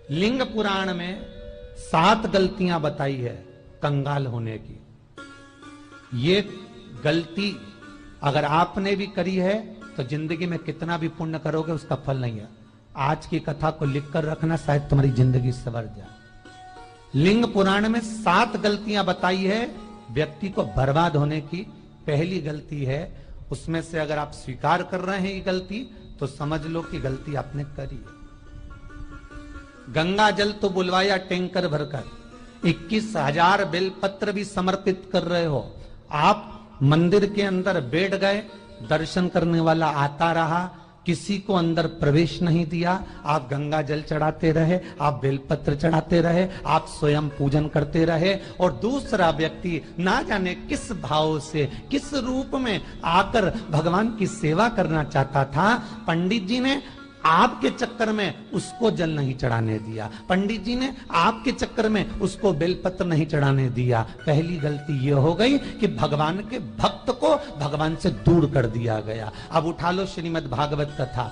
लिंग पुराण में 7 गलतियां बताई है कंगाल होने की। ये गलती अगर आपने भी करी है तो जिंदगी में कितना भी पुण्य करोगे उसका फल नहीं है। आज की कथा को लिखकर रखना, शायद तुम्हारी जिंदगी संवर जाए। लिंग पुराण में 7 गलतियां बताई है व्यक्ति को बर्बाद होने की। पहली गलती है, उसमें से अगर आप स्वीकार कर रहे हैं ये गलती तो समझ लो कि गलती आपने करी है। गंगा जल तो बुलवाया टैंकर भरकर, 21,000 बेलपत्र भी समर्पित कर रहे हो। आप मंदिर के अंदर बैठ गए, दर्शन करने वाला आता रहा, किसी को अंदर प्रवेश नहीं दिया। आप गंगा जल चढ़ाते रहे, आप बेलपत्र चढ़ाते रहे, आप स्वयं पूजन करते रहे, और दूसरा व्यक्ति ना जाने किस भाव से, किस रूप में आकर भगवान की सेवा करना चाहता था। पंडित जी ने आपके चक्कर में उसको जल नहीं चढ़ाने दिया, पंडित जी ने आपके चक्कर में उसको बेलपत्र नहीं चढ़ाने दिया। पहली गलती यह हो गई कि भगवान के भक्त को भगवान से दूर कर दिया गया। अब उठा लो श्रीमद् भागवत कथा।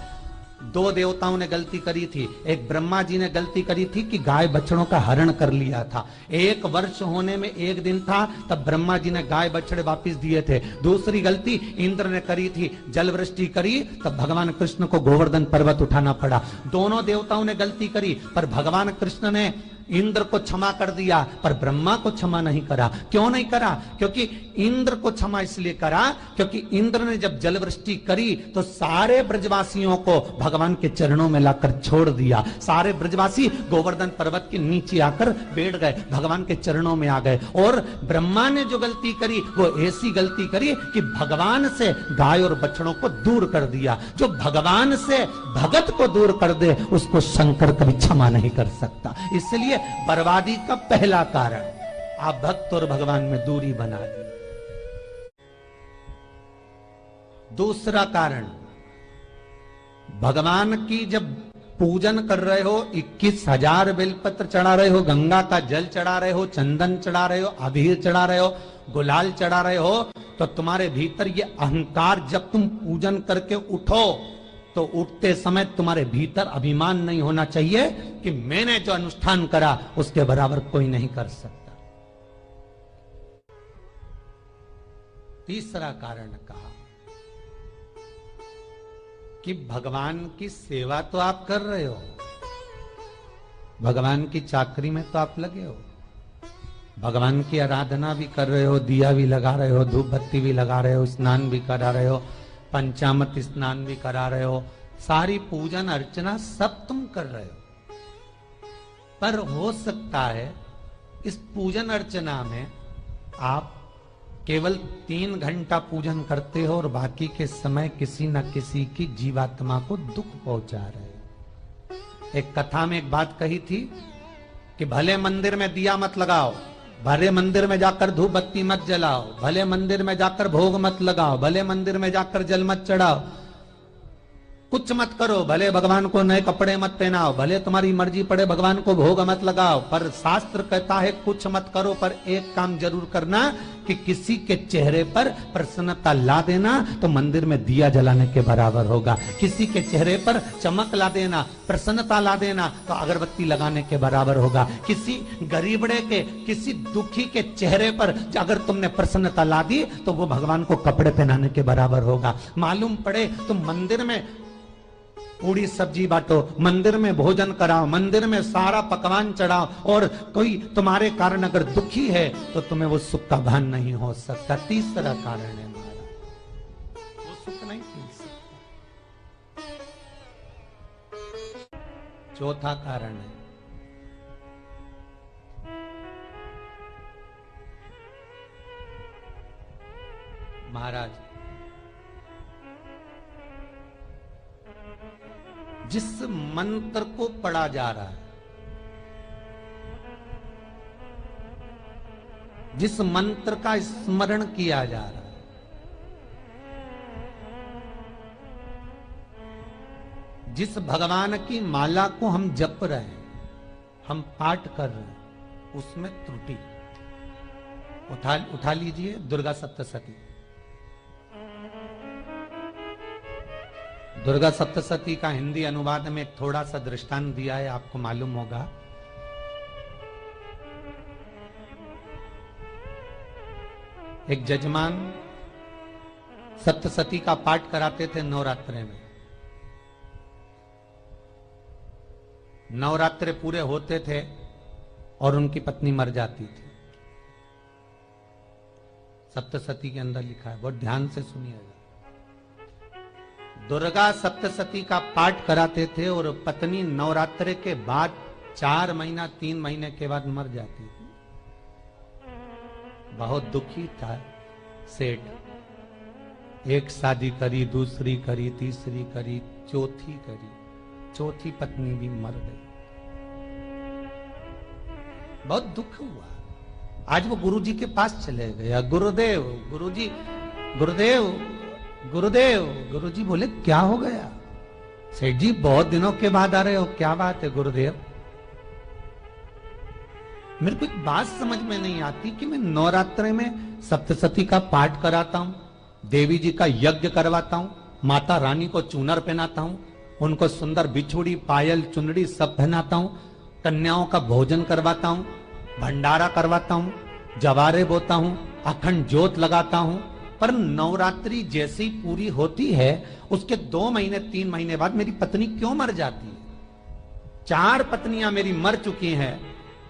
2 देवताओं ने गलती करी थी। एक ब्रह्मा जी ने गलती करी थी कि गाय बछड़ों का हरण कर लिया था। 1 वर्ष होने में 1 दिन था तब ब्रह्मा जी ने गाय बछड़े वापस दिए थे। दूसरी गलती इंद्र ने करी थी, जल वृष्टि करी तब भगवान कृष्ण को गोवर्धन पर्वत उठाना पड़ा। दोनों देवताओं ने गलती करी, पर भगवान कृष्ण ने इंद्र को क्षमा कर दिया पर ब्रह्मा को क्षमा नहीं करा। क्यों नहीं करा? क्योंकि इंद्र को क्षमा इसलिए करा क्योंकि इंद्र ने जब जलवृष्टि करी तो सारे ब्रजवासियों को भगवान के चरणों में लाकर छोड़ दिया। सारे ब्रजवासी गोवर्धन पर्वत के नीचे आकर बैठ गए, भगवान के चरणों में आ गए। और ब्रह्मा ने जो गलती करी वो ऐसी गलती करी कि भगवान से गाय और बछड़ों को दूर कर दिया। जो भगवान से भगत को दूर कर दे उसको शंकर कभी क्षमा नहीं कर सकता। इसलिए बर्बादी का पहला कारण आप भक्त और भगवान में दूरी बना दी। दूसरा कारण, भगवान की जब पूजन कर रहे हो, 21,000 बेलपत्र चढ़ा रहे हो, गंगा का जल चढ़ा रहे हो, चंदन चढ़ा रहे हो, अबीर चढ़ा रहे हो, गुलाल चढ़ा रहे हो, तो तुम्हारे भीतर ये अहंकार, जब तुम पूजन करके उठो तो उठते समय तुम्हारे भीतर अभिमान नहीं होना चाहिए कि मैंने जो अनुष्ठान करा उसके बराबर कोई नहीं कर सकता। तीसरा कारण कहा कि भगवान की सेवा तो आप कर रहे हो, भगवान की चाकरी में तो आप लगे हो, भगवान की आराधना भी कर रहे हो, दिया भी लगा रहे हो, धूप बत्ती भी लगा रहे हो, स्नान भी करा रहे हो, पंचामृत स्नान भी करा रहे हो, सारी पूजन अर्चना सब तुम कर रहे हो। पर हो सकता है इस पूजन अर्चना में आप केवल 3 घंटा पूजन करते हो और बाकी के समय किसी न किसी की जीवात्मा को दुख पहुंचा रहे हो। एक कथा में एक बात कही थी कि भले मंदिर में दिया मत लगाओ, भले मंदिर में जाकर धूप बत्ती मत जलाओ, भले मंदिर में जाकर भोग मत लगाओ, भले मंदिर में जाकर जल मत चढ़ाओ, कुछ मत करो, भले भगवान को नए कपड़े मत पहनाओ, भले तुम्हारी मर्जी पड़े भगवान को भोग मत लगाओ, पर शास्त्र कहता है कुछ मत करो, पर एक काम जरूर करना कि किसी के चेहरे पर प्रसन्नता ला देना तो मंदिर में दिया जलाने के बराबर होगा। किसी के चेहरे पर चमक ला देना, प्रसन्नता ला देना तो अगरबत्ती लगाने के बराबर होगा। किसी गरीबड़े के, किसी दुखी के चेहरे पर अगर तुमने प्रसन्नता ला दी तो वो भगवान को कपड़े पहनाने के बराबर होगा। मालूम पड़े तुम मंदिर में पूरी सब्जी बांटो, मंदिर में भोजन कराओ, मंदिर में सारा पकवान चढ़ाओ, और कोई तुम्हारे कारण अगर दुखी है तो तुम्हें वो सुख का भान नहीं हो सकता। तीसरा कारण है हमारा, वो सुख नहीं मिल सकता। चौथा कारण है महाराज, जिस मंत्र को पढ़ा जा रहा है, जिस मंत्र का स्मरण किया जा रहा है, जिस भगवान की माला को हम जप रहे हैं, हम पाठ कर रहे हैं, उसमें त्रुटि। उठा लीजिए दुर्गा सप्तशती। दुर्गा सप्तशती का हिंदी अनुवाद में एक थोड़ा सा दृष्टांत दिया है, आपको मालूम होगा। एक जजमान सप्तशती का पाठ कराते थे नवरात्रे में। नवरात्रे पूरे होते थे और उनकी पत्नी मर जाती थी। सप्तशती के अंदर लिखा है, बहुत ध्यान से सुनिएगा। दुर्गा सप्तशती का पाठ कराते थे और पत्नी नवरात्रे के बाद 4 महीना 3 महीने के बाद मर जाती थी। बहुत दुखी था सेठ। एक शादी करी, दूसरी करी, तीसरी करी, चौथी करी, चौथी पत्नी भी मर गई। बहुत दुख हुआ। आज वो गुरुजी के पास चले गया, गुरुदेव, गुरुजी, गुरुदेव, गुरुदेव। गुरुजी बोले क्या हो गया? सेठ जी बहुत दिनों के बाद आ रहे हो, क्या बात है गुरुदेव? मेरे को एक बात समझ में नहीं आती कि मैं नवरात्रे में सप्तशती का पाठ कराता हूं, देवी जी का यज्ञ करवाता हूं, माता रानी को चूनर पहनाता हूं, उनको सुंदर बिछुड़ी, पायल, चुनड़ी सब पहनाता हूं, कन्याओं का भोजन करवाता हूं, भंडारा करवाता हूं, जवारे बोता हूं, अखंड ज्योत लगाता हूं, पर नवरात्रि जैसी पूरी होती है उसके 2 महीने 3 महीने बाद मेरी पत्नी क्यों मर जाती है? 4 पत्नियां मेरी मर चुकी हैं,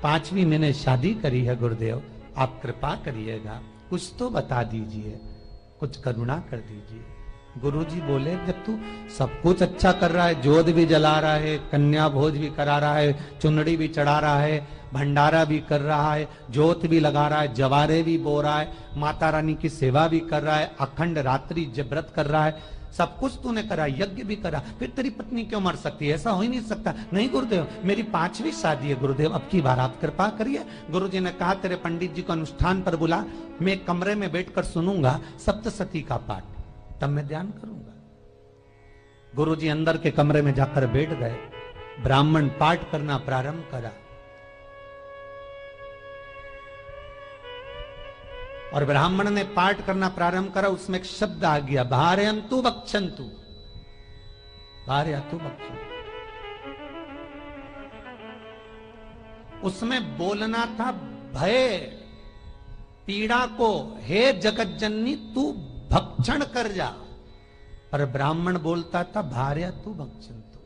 5वीं मैंने शादी करी है। गुरुदेव आप कृपा करिएगा, कुछ तो बता दीजिए, कुछ करुणा कर दीजिए। गुरुजी बोले जब तू सब कुछ अच्छा कर रहा है, जोत भी जला रहा है, कन्या भोज भी करा रहा है, चुनड़ी भी चढ़ा रहा है, भंडारा भी कर रहा है, जोत भी लगा रहा है, जवारे भी बो रहा है, माता रानी की सेवा भी कर रहा है, अखंड रात्रि व्रत कर रहा है, सब कुछ तूने करा, यज्ञ भी करा, फिर तेरी पत्नी क्यों मर सकती है? ऐसा हो ही नहीं सकता। नहीं गुरुदेव मेरी 5वीं शादी है गुरुदेव, अब की बार आप कृपा करिए। गुरुजी ने कहा तेरे पंडित जी को अनुष्ठान पर बुला, मैं कमरे में बैठकर सुनूंगा सप्तशती का पाठ, तब मैं ध्यान करूंगा। गुरुजी अंदर के कमरे में जाकर बैठ गए, ब्राह्मण पाठ करना प्रारंभ करा और ब्राह्मण ने पाठ करना प्रारंभ करा। उसमें एक शब्द आ गया, भारयंतु बक्षन्तु, भारयंतु बक्षन्तु। उसमें बोलना था भय पीड़ा को, हे जगत जननी तू भक्षण कर जा, पर ब्राह्मण बोलता था भार्या तू भक्षन्तु,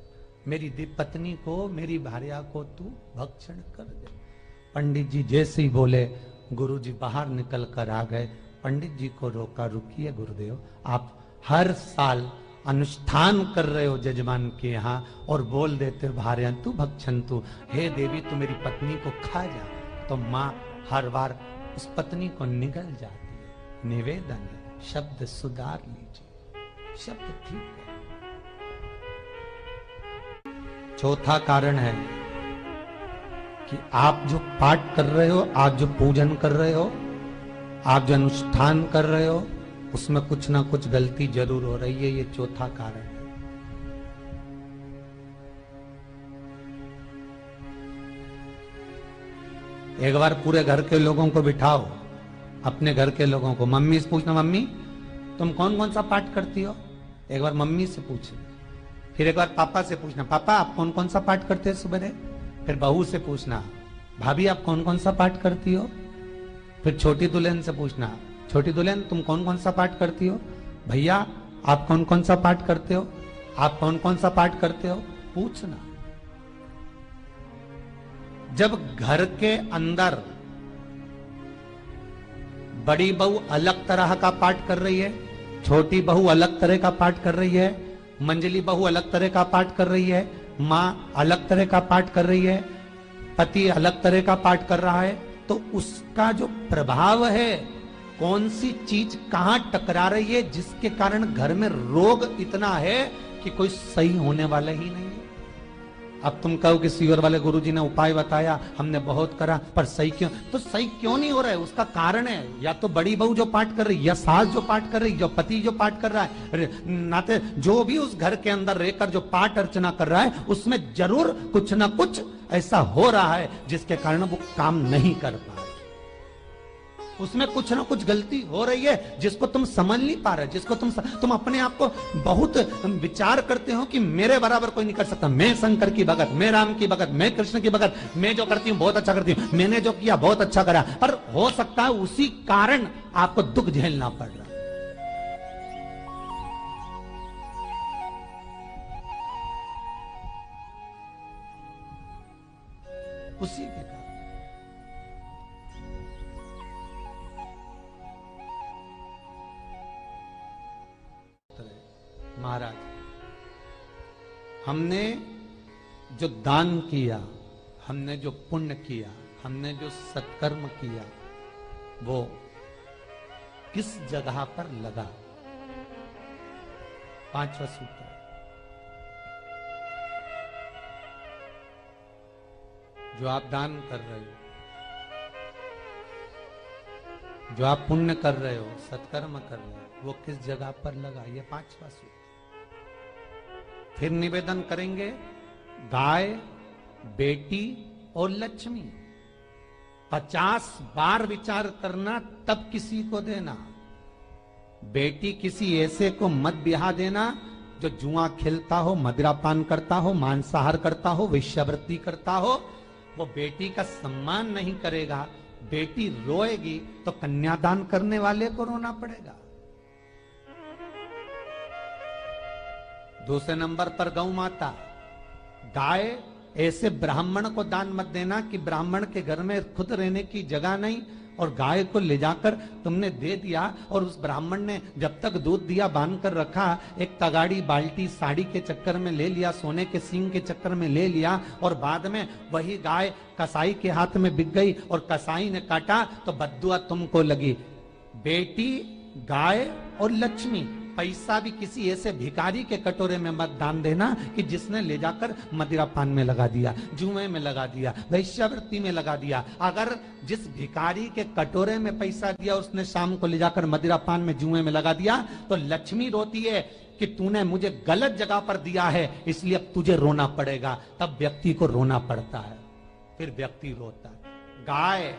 मेरी पत्नी को, मेरी भार्या को तू भक्षण कर दे। पंडित जी जैसे ही बोले गुरुजी बाहर निकल कर आ गए। पंडित जी को रोका, रुकिए गुरुदेव, आप हर साल अनुष्ठान कर रहे हो जजमान के यहाँ और बोल देते भार्यंतु भक्षन्तु, हे देवी तू मेरी पत्नी को खा जा, तो माँ हर बार उस पत्नी को निगल जाती है। निवेदन है, शब्द सुधार लीजिए, शब्द ठीक है। चौथा कारण है कि आप जो पाठ कर रहे हो, आप जो पूजन कर रहे हो, आप जो अनुष्ठान कर रहे हो, उसमें कुछ ना कुछ गलती जरूर हो रही है। ये चौथा कारण है। एक बार पूरे घर के लोगों को बिठाओ, अपने घर के लोगों को, मम्मी से पूछना मम्मी तुम कौन कौन सा पाठ करती हो? एक बार मम्मी से पूछना, फिर एक बार पापा से पूछना, पापा आप कौन कौन सा पाठ करते हैं सुबह? फिर बहू से पूछना, भाभी आप कौन कौन सा पाठ करती हो? फिर छोटी दुल्हन से पूछना, छोटी दुल्हन तुम कौन कौन सा पाठ करती हो? भैया आप कौन कौन सा पाठ करते हो? आप कौन कौन सा पाठ करते हो? पूछना। जब घर के अंदर बड़ी बहू अलग तरह का पाठ कर रही है, छोटी बहू अलग तरह का पाठ कर रही है, मंजली बहू अलग तरह का पाठ कर रही है, माँ अलग तरह का पाठ कर रही है, पति अलग तरह का पाठ कर रहा है, तो उसका जो प्रभाव है, कौन सी चीज कहां टकरा रही है, जिसके कारण घर में रोग इतना है कि कोई सही होने वाला ही नहीं है। अब तुम कहो कि सीवर वाले गुरुजी ने उपाय बताया, हमने बहुत करा, पर सही क्यों? तो सही क्यों नहीं हो रहा है? उसका कारण है या तो बड़ी बहू जो पाठ कर रही, या सास जो पाठ कर रही, जो पति जो पाठ कर रहा है, नाते जो भी उस घर के अंदर रहकर जो पाठ अर्चना कर रहा है, उसमें जरूर कुछ ना कुछ ऐसा हो रहा है जिसके कारण वो काम नहीं कर पा रहे। उसमें कुछ ना कुछ गलती हो रही है जिसको तुम समझ नहीं पा रहे, जिसको तुम अपने आप को बहुत विचार करते हो कि मेरे बराबर कोई नहीं कर सकता, मैं शंकर की भगत, मैं राम की भगत, मैं कृष्ण की भगत, मैं जो करती हूँ बहुत अच्छा करती हूँ, मैंने जो किया बहुत अच्छा करा, पर हो सकता है उसी कारण आपको दुख झेलना पड़ रहा। उसी के कारण महाराज, हमने जो दान किया, हमने जो पुण्य किया, हमने जो सत्कर्म किया, वो किस जगह पर लगा? पांचवा सूत्र, जो आप दान कर रहे हो, जो आप पुण्य कर रहे हो, सत्कर्म कर रहे हो, वो किस जगह पर लगा? ये पांचवा सूत्र। फिर निवेदन करेंगे, गाय, बेटी और लक्ष्मी 50 बार विचार करना, तब किसी को देना। बेटी किसी ऐसे को मत ब्याह देना जो जुआ खेलता हो, मदिरापान करता हो, मांसाहार करता हो, वेश्यावृत्ति करता हो। वो बेटी का सम्मान नहीं करेगा। बेटी रोएगी तो कन्यादान करने वाले को रोना पड़ेगा। दूसरे नंबर पर गौ माता, गाय ऐसे ब्राह्मण को दान मत देना कि ब्राह्मण के घर में खुद रहने की जगह नहीं और गाय को ले जाकर तुमने दे दिया और उस ब्राह्मण ने जब तक दूध दिया बांध कर रखा, एक तगाड़ी बाल्टी साड़ी के चक्कर में ले लिया, सोने के सींग के चक्कर में ले लिया और बाद में वही गाय कसाई के हाथ में बिक गई और कसाई ने काटा तो बद्दुआ तुमको लगी। बेटी, गाय और लक्ष्मी, पैसा भी किसी ऐसे भिखारी के कटोरे में मत दान देना कि जिसने ले जाकर मदिरापान में लगा दिया, जुए में लगा दिया, वेश्यावृत्ति में लगा दिया। अगर जिस भिखारी के कटोरे में पैसा दिया उसने शाम को ले जाकर मदिरापान में, जुए में लगा दिया, तो लक्ष्मी रोती है कि तूने मुझे गलत जगह पर दिया है, इसलिए अब तुझे रोना पड़ेगा। तब व्यक्ति को रोना पड़ता है, फिर व्यक्ति रोता है। गाय,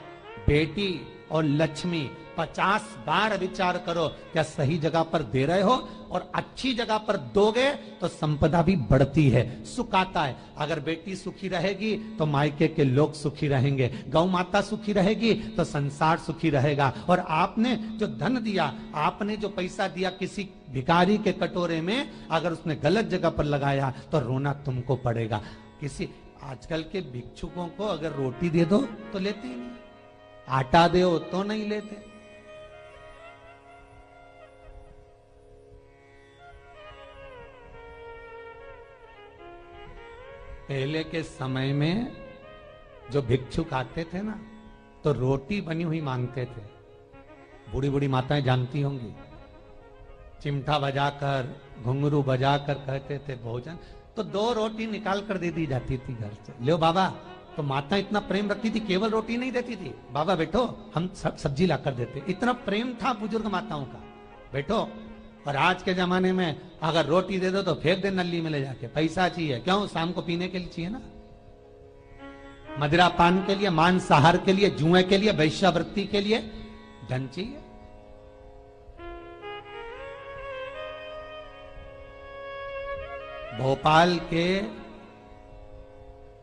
बेटी और लक्ष्मी 50 बार विचार करो, क्या सही जगह पर दे रहे हो? और अच्छी जगह पर दोगे तो संपदा भी बढ़ती है, सुख आता है। अगर बेटी सुखी रहेगी तो मायके के लोग सुखी रहेंगे, गौ माता सुखी रहेगी तो संसार सुखी रहेगा। और आपने जो धन दिया, आपने जो पैसा दिया किसी भिखारी के कटोरे में, अगर उसने गलत जगह पर लगाया तो रोना तुमको पड़ेगा। किसी आजकल के भिक्षुकों को अगर रोटी दे दो तो लेते ही नहीं, आटा दो तो नहीं लेते। पहले के समय में जो भिक्षुक आते थे ना, तो रोटी बनी हुई मांगते थे। बूढ़ी बूढ़ी माताएं जानती होंगी, चिमटा बजाकर, घुंघरू बजाकर कहते थे भोजन, तो 2 रोटी निकाल कर दे दी जाती थी घर से। लो बाबा, तो माता इतना प्रेम रखती थी, केवल रोटी नहीं देती थी, बाबा बैठो हम सब सब्जी ला कर देते। इतना प्रेम था बुजुर्ग माताओं का, बैठो। और आज के जमाने में अगर रोटी दे दो तो फेंक दे नली में ले जाके, पैसा चाहिए। क्यों? शाम को पीने के लिए चाहिए ना, मदिरा पान के लिए, मांसाहार के लिए, जुए के लिए, वैश्यावृत्ति के लिए धन चाहिए। भोपाल के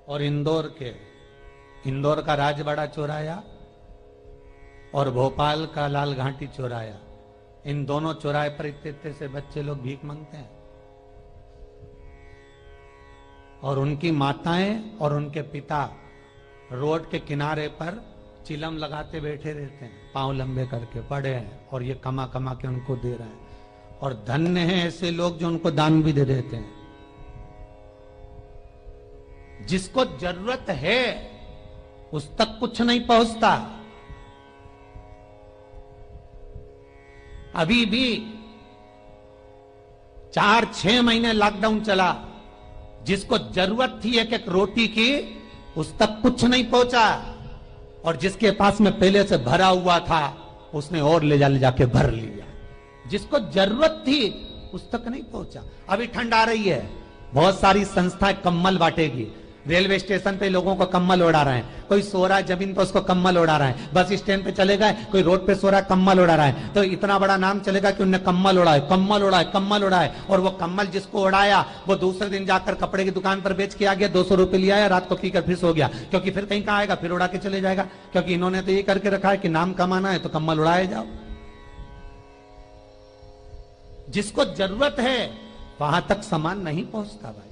और इंदौर के, इंदौर का राजवाड़ा चौराया और भोपाल का लाल घाटी चौराया, इन दोनों चौराहे पर इतने से बच्चे लोग भीख मांगते हैं और उनकी माताएं और उनके पिता रोड के किनारे पर चिलम लगाते बैठे रहते हैं, पांव लंबे करके पड़े हैं और ये कमा कमा के उनको दे रहे हैं। और धन्य हैं ऐसे लोग जो उनको दान भी दे देते हैं। जिसको जरूरत है उस तक कुछ नहीं पहुंचता। अभी भी 4-6 महीने लॉकडाउन चला, जिसको जरूरत थी एक रोटी की उस तक कुछ नहीं पहुंचा, और जिसके पास में पहले से भरा हुआ था उसने और ले जाके भर लिया। जिसको जरूरत थी उस तक नहीं पहुंचा। अभी ठंड आ रही है, बहुत सारी संस्थाएं कंबल बांटेगी, रेलवे स्टेशन पे लोगों को कंबल उड़ा रहे हैं। कोई सो रहा है जमीन पर, उसको कम्बल उड़ा रहा है। बस स्टैंड पे चले गए, कोई रोड पे सो रहा है, कम्बल उड़ा रहा है, तो इतना बड़ा नाम चलेगा कि उनने कम्बल उड़ाए, कम्बल उड़ाए, कम्बल उड़ाए। और वो कम्बल जिसको उड़ाया वो दूसरे दिन जाकर कपड़े की दुकान पर बेच के आ गया, 200 रुपए लिया आया, रात को पीकर फिर सो गया, क्योंकि फिर कहीं कहाँ आएगा, फिर उड़ा के चले जाएगा। क्योंकि इन्होंने तो ये करके रखा है कि नाम कमाना है तो कम्बल उड़ाए जाओ। जिसको जरूरत है वहां तक सामान नहीं पहुंचता भाई,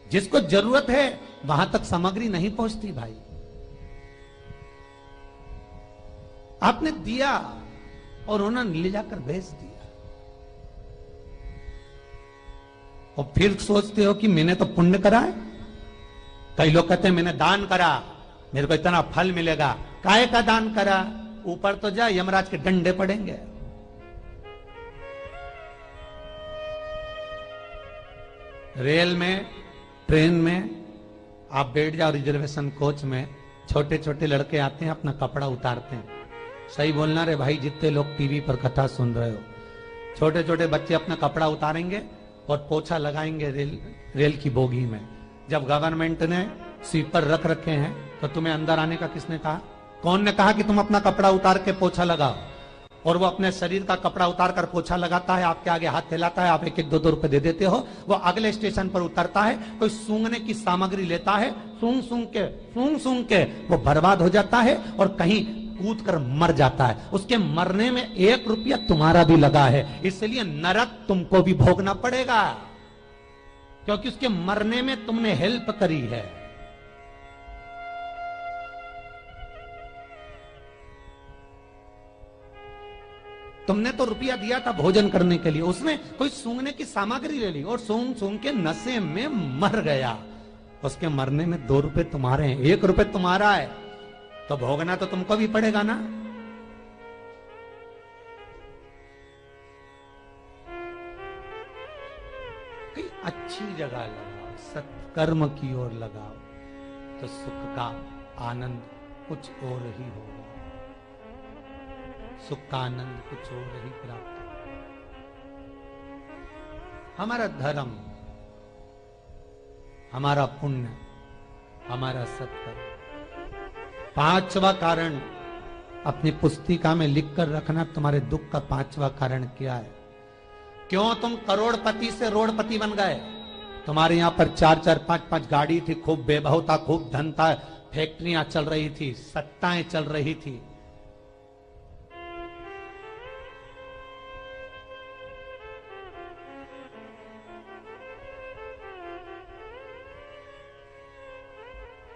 जिसको जरूरत है वहां तक सामग्री नहीं पहुंचती भाई। आपने दिया और उन्होंने ले जाकर बेच दिया, और फिर सोचते हो कि मैंने तो पुण्य करा है। कई लोग कहते हैं मैंने दान करा, मेरे को इतना फल मिलेगा। काहे का दान करा? ऊपर तो जा, यमराज के डंडे पड़ेंगे। रेल में, ट्रेन में आप बैठ जाओ, रिजर्वेशन कोच में, छोटे छोटे लड़के आते हैं, अपना कपड़ा उतारते हैं। सही बोलना रे भाई, जितने लोग टीवी पर कथा सुन रहे हो, छोटे छोटे बच्चे अपना कपड़ा उतारेंगे और पोछा लगाएंगे रेल की बोगी में। जब गवर्नमेंट ने स्वीपर रख रखे हैं तो तुम्हें अंदर आने का किसने कहा? कौन ने कहा कि तुम अपना कपड़ा उतार के पोछा लगाओ? और वो अपने शरीर का कपड़ा उतार कर पोछा लगाता है, आपके आगे हाथ फैलाता है, आप एक एक 2-2 रुपए दे देते हो। वो अगले स्टेशन पर उतरता है, कोई सूंघने की सामग्री लेता है, सूंघ सूंघ के वो बर्बाद हो जाता है और कहीं कूद कर मर जाता है। उसके मरने में 1 रुपया तुम्हारा भी लगा है, इसलिए नरक तुमको भी भोगना पड़ेगा, क्योंकि उसके मरने में तुमने हेल्प करी है। तुमने तो रुपया दिया था भोजन करने के लिए, उसने कोई सूंघने की सामग्री ले ली और सूंघ सूंघ के नशे में मर गया। उसके मरने में 2 रुपए तुम्हारे हैं, 1 रुपए तुम्हारा है, तो भोगना तो तुमको भी पड़ेगा ना। कहीं अच्छी जगह लगाओ, सत्कर्म की ओर लगाओ, तो सुख का आनंद कुछ और ही होगा, सुख का आनंद कुछ और ही प्राप्त होगा। हमारा धर्म, हमारा पुण्य, हमारा सत्कर्म। 5वां कारण अपनी पुस्तिका में लिखकर रखना, तुम्हारे दुख का 5वां कारण क्या है? क्यों तुम करोड़पति से रोड़पति बन गए? तुम्हारे यहां पर 4-4, 5-5 गाड़ी थी, खूब वैभव था, खूब धन था, फैक्ट्रियां चल रही थी, सत्ताएं चल रही थी।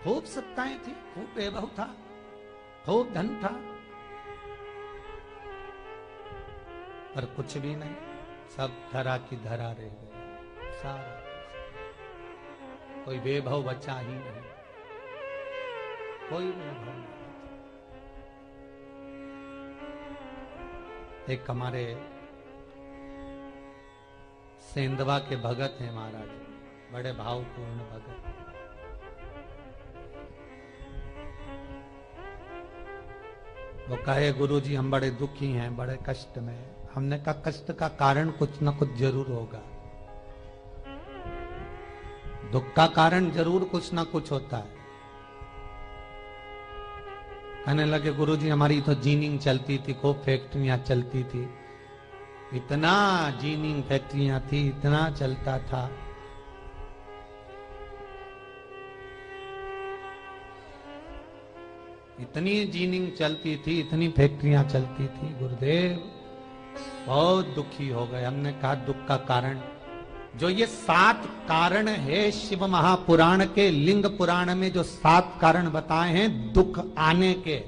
खूब सत्ताएं थी, खूब वैभव था, खूब धन था, पर कुछ भी नहीं, सब धरा की धरा रह गए। सारा कोई वैभव बचा ही नहीं, कोई वैभव नहीं। एक हमारे सेंधवा के भगत हैं महाराज, बड़े भावपूर्ण भगत। वो कहे गुरुजी हम बड़े दुखी हैं, बड़े कष्ट में। हमने कहा कष्ट का कारण कुछ ना कुछ जरूर होगा, दुख का कारण जरूर कुछ ना कुछ होता है। कहने लगे गुरुजी हमारी तो जीनिंग चलती थी, खूब फैक्ट्रियां चलती थी, इतना जीनिंग फैक्ट्रियां थी, इतना चलता था। इतनी जीनिंग चलती थी, इतनी फैक्ट्रियां चलती थी, गुरुदेव बहुत दुखी हो गए। हमने कहा दुख का कारण, जो ये 7 कारण है शिव महापुराण के, लिंग पुराण में जो 7 कारण बताए हैं दुख आने के,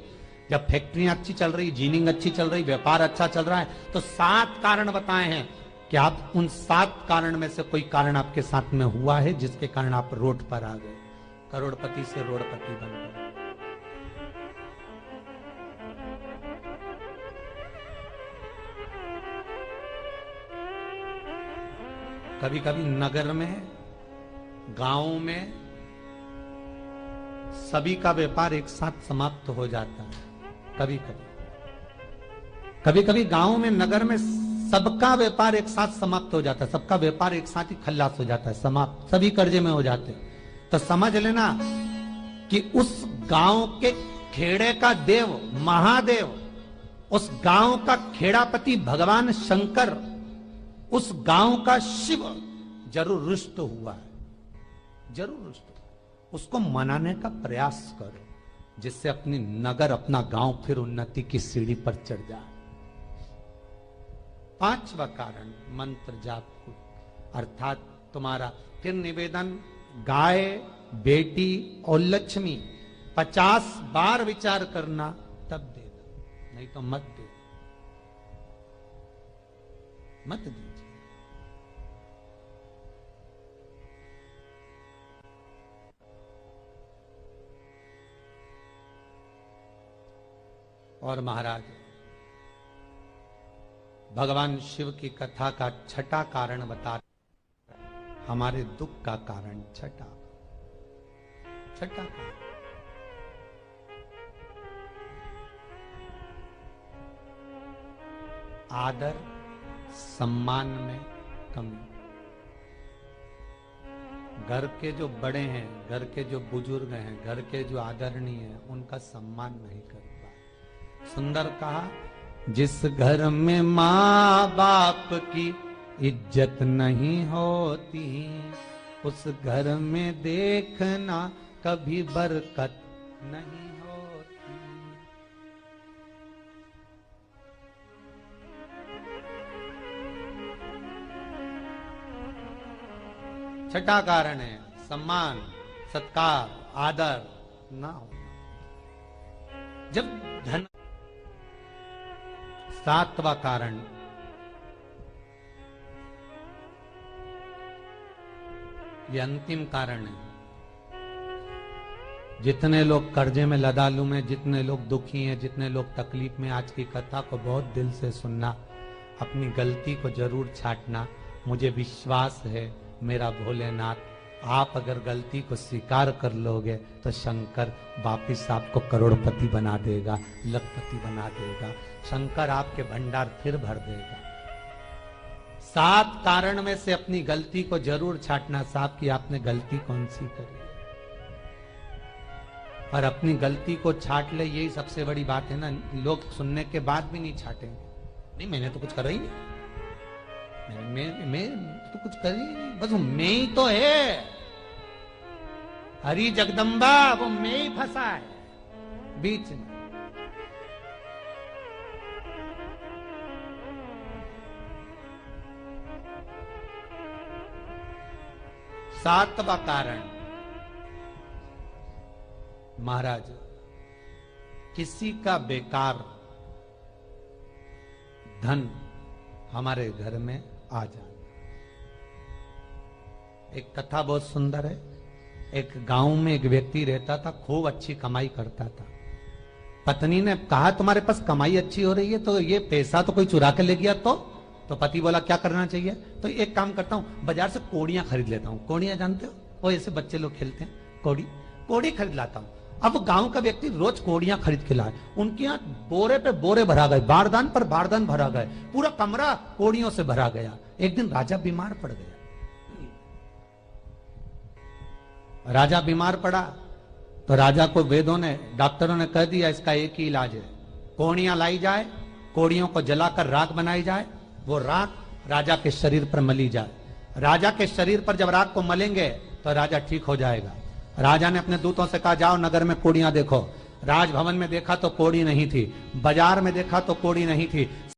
जब फैक्ट्रियां अच्छी चल रही, जीनिंग अच्छी चल रही, व्यापार अच्छा चल रहा है, तो 7 कारण बताए हैं कि आप उन 7 कारण में से कोई कारण आपके साथ में हुआ है जिसके कारण आप रोड पर आ गए, करोड़पति से रोड़पति बन गए। कभी कभी नगर में, गांव में सभी का व्यापार एक साथ समाप्त हो जाता है। कभी कभी गांव में, नगर में सबका व्यापार एक साथ समाप्त हो जाता है, सबका व्यापार एक साथ ही खल्लास हो जाता है, समाप्त, सभी कर्जे में हो जाते हैं। तो समझ लेना कि उस गांव के खेड़े का देव महादेव, उस गांव का खेड़ापति भगवान शंकर, उस गांव का शिव जरूर रुष्ट हुआ है, जरूर रुष्ट हुआ। उसको मनाने का प्रयास करो, जिससे अपनी नगर, अपना गांव फिर उन्नति की सीढ़ी पर चढ़ जाए। पांचवा कारण मंत्र जाप को, अर्थात तुम्हारा फिर निवेदन, गाय, बेटी और लक्ष्मी 50 बार विचार करना, तब देना, नहीं तो मत दे, मत दीजिए। और महाराज भगवान शिव की कथा का छठा कारण बता, हमारे दुख का कारण छठा कारण, आदर सम्मान में कमी। घर के जो बड़े हैं, घर के जो बुजुर्ग हैं, घर के जो आदरणीय हैं, उनका सम्मान नहीं कर पाए। सुंदर कहा, जिस घर में माँ बाप की इज्जत नहीं होती, उस घर में देखना कभी बरकत नहीं होती। छठा कारण है सम्मान, सत्कार, आदर ना होना। जब धन, सातवां कारण ये अंतिम कारण है। जितने लोग कर्जे में, लदालू में, जितने लोग दुखी हैं, जितने लोग तकलीफ में, आज की कथा को बहुत दिल से सुनना, अपनी गलती को जरूर छांटना। मुझे विश्वास है मेरा भोलेनाथ, आप अगर गलती को स्वीकार कर लोगे तो शंकर वापिस आपको करोड़पति बना देगा, लखपति बना देगा। शंकर आपके भंडार फिर भर देगा। 7 कारण में से अपनी गलती को जरूर छांटना साहब कि आपने गलती कौन सी करी, और अपनी गलती को छांट ले, यही सबसे बड़ी बात है ना। लोग सुनने के बाद भी नहीं छाटेंगे, नहीं मैंने तो कुछ करा ही नहीं, मैं तो कुछ कर ही नहीं, बस मैं ही तो है, हरी जगदम्बा वो मैं ही फंसा है बीच में। सातवां कारण महाराज, किसी का बेकार धन हमारे घर में आ जाना। एक कथा बहुत सुंदर है। एक गांव में एक व्यक्ति रहता था, खूब अच्छी कमाई करता था। पत्नी ने कहा तुम्हारे पास कमाई अच्छी हो रही है तो ये पैसा तो कोई चुरा के ले गया, तो पति बोला क्या करना चाहिए, तो एक काम करता हूं, बाजार से कोड़ियां खरीद लेता हूं। कोड़ियां जानते हो, वो ऐसे बच्चे लोग खेलते हैं, कोड़ी खरीद लाता हूं। अब गांव का व्यक्ति रोज कोड़ियां खरीद के लाए, उनके यहाँ बोरे पे बोरे भरा गए, बारदान पर बारदान भरा गए, पूरा कमरा कोड़ियों से भरा गया। एक दिन राजा बीमार पड़ गया। राजा बीमार पड़ा तो राजा को वेदों ने, डॉक्टरों ने कह दिया इसका एक ही इलाज है, कोड़ियां लाई जाए, कोड़ियों को जलाकर राख बनाई जाए, वो राख राजा के शरीर पर मली जाए। राजा के शरीर पर जब राख को मलेंगे तो राजा ठीक हो जाएगा। राजा ने अपने दूतों से कहा जाओ नगर में कोड़ियां देखो। राजभवन में देखा तो कोड़ी नहीं थी, बाजार में देखा तो कोड़ी नहीं थी,